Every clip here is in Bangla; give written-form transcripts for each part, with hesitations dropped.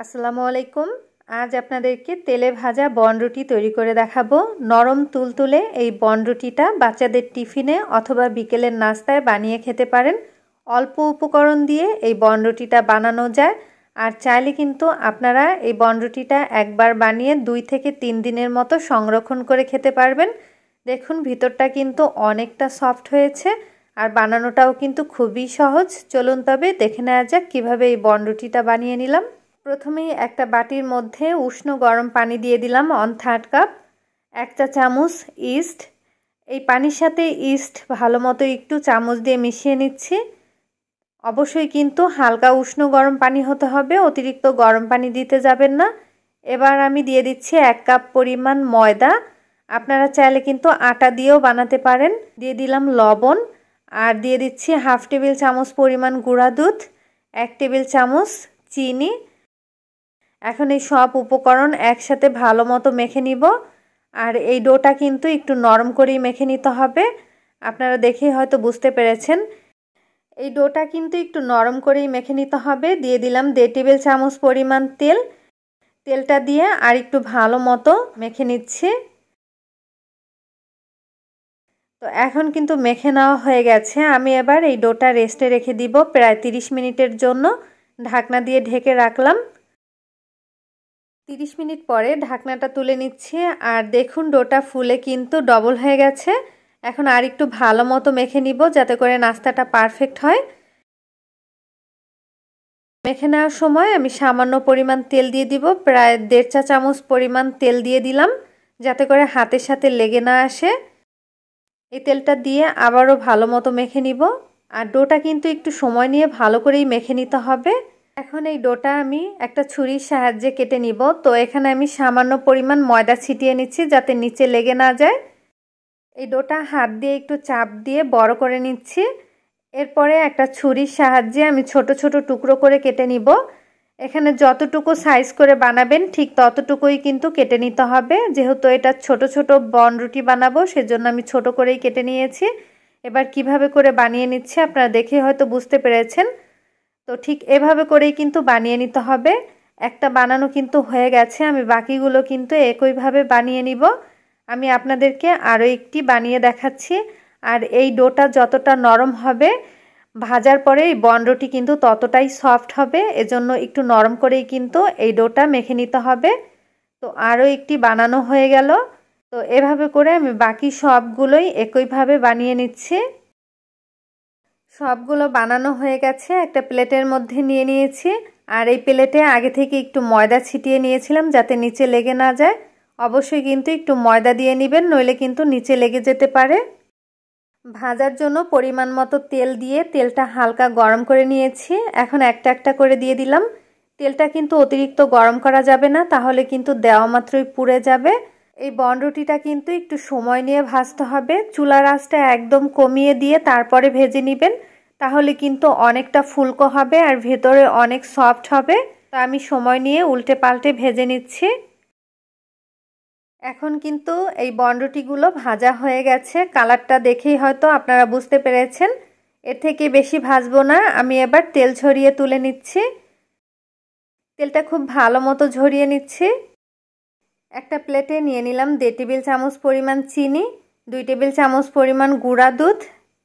আসসালামু আলাইকুম। আজ আপনাদেরকে তেলে ভাজা বনরুটি তৈরি করে দেখাবো। নরম তুলতুলে এই বনরুটিটা বাচ্চাদের টিফিনে অথবা বিকেলের নাস্তায় বানিয়ে খেতে পারেন। অল্প উপকরণ দিয়ে এই বনরুটিটা বানানো যায়। আর চাইলে কিন্তু আপনারা এই বনরুটিটা একবার বানিয়ে 2 থেকে 3 দিনের মতো সংরক্ষণ করে খেতে পারবেন। দেখুন ভিতরটা কিন্তু অনেকটা সফট হয়েছে আর বানানোটাও কিন্তু খুবই সহজ। চলুন তবে দেখে নেওয়া যাক কীভাবে এই বনরুটিটা বানিয়ে নিলাম। প্রথমেই একটা বাটির মধ্যে উষ্ণ গরম পানি দিয়ে দিলাম 1/3 কাপ। 1 চা চামচ ইস্ট। এই পানির সাথে ইস্ট ভালো মতো একটু চামচ দিয়ে মিশিয়ে নিচ্ছি। অবশ্যই কিন্তু হালকা উষ্ণ গরম পানি হতে হবে, অতিরিক্ত গরম পানি দিতে যাবেন না। এবার আমি দিয়ে দিচ্ছি 1 কাপ পরিমাণ ময়দা। আপনারা চাইলে কিন্তু আটা দিয়েও বানাতে পারেন। দিয়ে দিলাম লবণ আর দিয়ে দিচ্ছি 1/2 টেবিল চামচ পরিমাণ গুঁড়া দুধ, 1 টেবিল চামচ চিনি। এখন এই সব উপকরণ একসাথে ভালো মতো মেখে নিব। আর এই ডোটা কিন্তু একটু নরম করেই মেখে নিতে হবে। আপনারা দেখেই হয়তো বুঝতে পেরেছেন। এই ডোটা কিন্তু একটু নরম করেই মেখে নিতে হবে। দিয়ে দিলাম 1.5 টেবিল চামচ পরিমাণ তেল। তেলটা দিয়ে আর একটু ভালো মতো মেখে নিচ্ছি। তো এখন কিন্তু মেখে নেওয়া হয়ে গেছে। আমি এবার এই ডোটা রেস্টে রেখে দিব প্রায় 30 মিনিটের জন্য। ঢাকনা দিয়ে ঢেকে রাখলাম। 30 মিনিট পরে ঢাকনাটা তুলে নিচ্ছি আর দেখুন ডোটা ফুলে কিন্তু ডবল হয়ে গেছে। এখন আর একটু ভালো মতো মেখে নিব যাতে করে নাস্তাটা পারফেক্ট হয়। মেখে নেওয়ার সময় আমি সামান্য পরিমাণ তেল দিয়ে দিব, প্রায় 1.5 চা চামচ পরিমাণ তেল দিয়ে দিলাম যাতে করে হাতের সাথে লেগে না আসে। এই তেলটা দিয়ে আবারও ভালো মতো মেখে নিব। আর ডোটা কিন্তু একটু সময় নিয়ে ভালো করেই মেখে নিতে হবে। এখন এই ডোটা আমি একটা ছুরির সাহায্যে কেটে নিব। তো এখানে আমি সামান্য পরিমাণ ময়দা ছিটিয়ে নিচ্ছি যাতে নিচে লেগে না যায়। এই ডোটা হাত দিয়ে একটু চাপ দিয়ে বড় করে নিচ্ছি। এরপরে একটা ছুরির সাহায্যে আমি ছোট ছোট টুকরো করে কেটে নিব। এখানে যতটুকু সাইজ করে বানাবেন ঠিক ততটুকুই কিন্তু কেটে নিতে হবে। যেহেতু এটা ছোট ছোট বনরুটি বানাবো সেজন্য আমি ছোট করেই কেটে নিয়েছি। এবার কিভাবে করে বানিয়ে নিচ্ছি আপনারা দেখে হয়তো বুঝতে পেরেছেন। তো ঠিক এভাবে করেই কিন্তু বানিয়ে নিতে হবে। একটা বানানো কিন্তু হয়ে গেছে, আমি বাকিগুলো কিন্তু একইভাবে বানিয়ে নিব। আমি আপনাদেরকে আরও একটি বানিয়ে দেখাচ্ছি। আর এই ডোটা যতটা নরম হবে ভাজার পরে এই বনরুটি কিন্তু ততটাই সফট হবে। এজন্য একটু নরম করেই কিন্তু এই ডোটা মেখে নিতে হবে। তো আরও একটি বানানো হয়ে গেল। তো এভাবে করে আমি বাকি সবগুলোই একইভাবে বানিয়ে নিচ্ছি। সবগুলো বানানো হয়ে গেছে। একটা প্লেটের মধ্যে নিয়ে নিয়েছি। আর এই প্লেটে আগে থেকে একটু ময়দা ছিটিয়ে নিয়েছিলাম যাতে নিচে লেগে না যায়। অবশ্যই কিন্তু একটু ময়দা দিয়ে নেবেন, নইলে কিন্তু নিচে লেগে যেতে পারে। ভাজার জন্য পরিমাণ মতো তেল দিয়ে তেলটা হালকা গরম করে নিয়েছি। এখন একটা একটা করে দিয়ে দিলাম। তেলটা কিন্তু অতিরিক্ত গরম করা যাবে না, তাহলে কিন্তু দেওয়া মাত্রই পুড়ে যাবে। এই বনরুটিটা কিন্তু একটু সময় নিয়ে ভাজতে হবে। চুলার আঁচটা একদম কমিয়ে দিয়ে তারপরে ভেজে নেবেন, তাহলে কিন্তু অনেকটা ফুলকো হবে আর ভেতরে অনেক সফট হবে। তো আমি সময় নিয়ে উল্টে পাল্টে ভেজে নিচ্ছি। এখন কিন্তু এই বনরুটিগুলো ভাজা হয়ে গেছে। কালারটা দেখেই হয়তো আপনারা বুঝতে পেরেছেন। এর থেকে বেশি ভাজবো না। আমি এবার তেল ঝরিয়ে তুলে নিচ্ছি। তেলটা খুব ভালো মতো ঝরিয়ে নিচ্ছি। একটা প্লেটে নিয়ে নিলাম 1.5 টেবিল চামচ পরিমাণ চিনি, 2 টেবিল চামচ পরিমাণ গুঁড়া দুধ।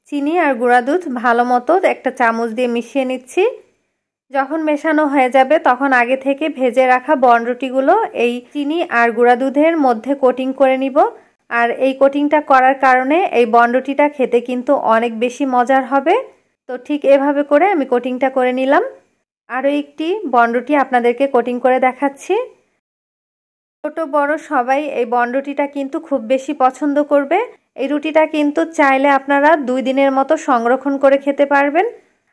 চিনি আর গুঁড়া দুধ ভালো মতো একটা চামচ দিয়ে মিশিয়ে নিচ্ছি। যখন মেশানো হয়ে যাবে তখন আগে থেকে ভেজে রাখা বনরুটিগুলো এই চিনি আর গুঁড়া দুধের মধ্যে কোটিং করে নিব। আর এই কোটিংটা করার কারণে এই বনরুটিটা খেতে কিন্তু অনেক বেশি মজার হবে। তো ঠিক এভাবে করে আমি কোটিংটা করে নিলাম। আরও একটি বনরুটি আপনাদেরকে কোটিং করে দেখাচ্ছি। ছোট বড় সবাই এই বনরুটিটা কিন্তু খুব বেশি পছন্দ করবে। এই রুটিটা কিন্তু চাইলে আপনারা 2 দিনের মতো সংরক্ষণ করে খেতে পারবেন।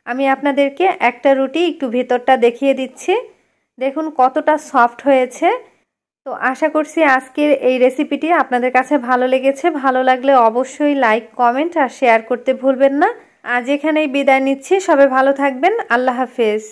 আমি আপনাদেরকে একটা রুটি একটু ভেতরটা দেখিয়ে দিচ্ছি। দেখুন কতটা সফট হয়েছে। তো আশা করছি আজকের এই রেসিপিটি আপনাদের কাছে ভালো লেগেছে। ভালো লাগলে অবশ্যই লাইক, কমেন্ট আর শেয়ার করতে ভুলবেন না। আজ এখানেই বিদায় নিচ্ছি। সবাই ভালো থাকবেন। আল্লাহ হাফেজ।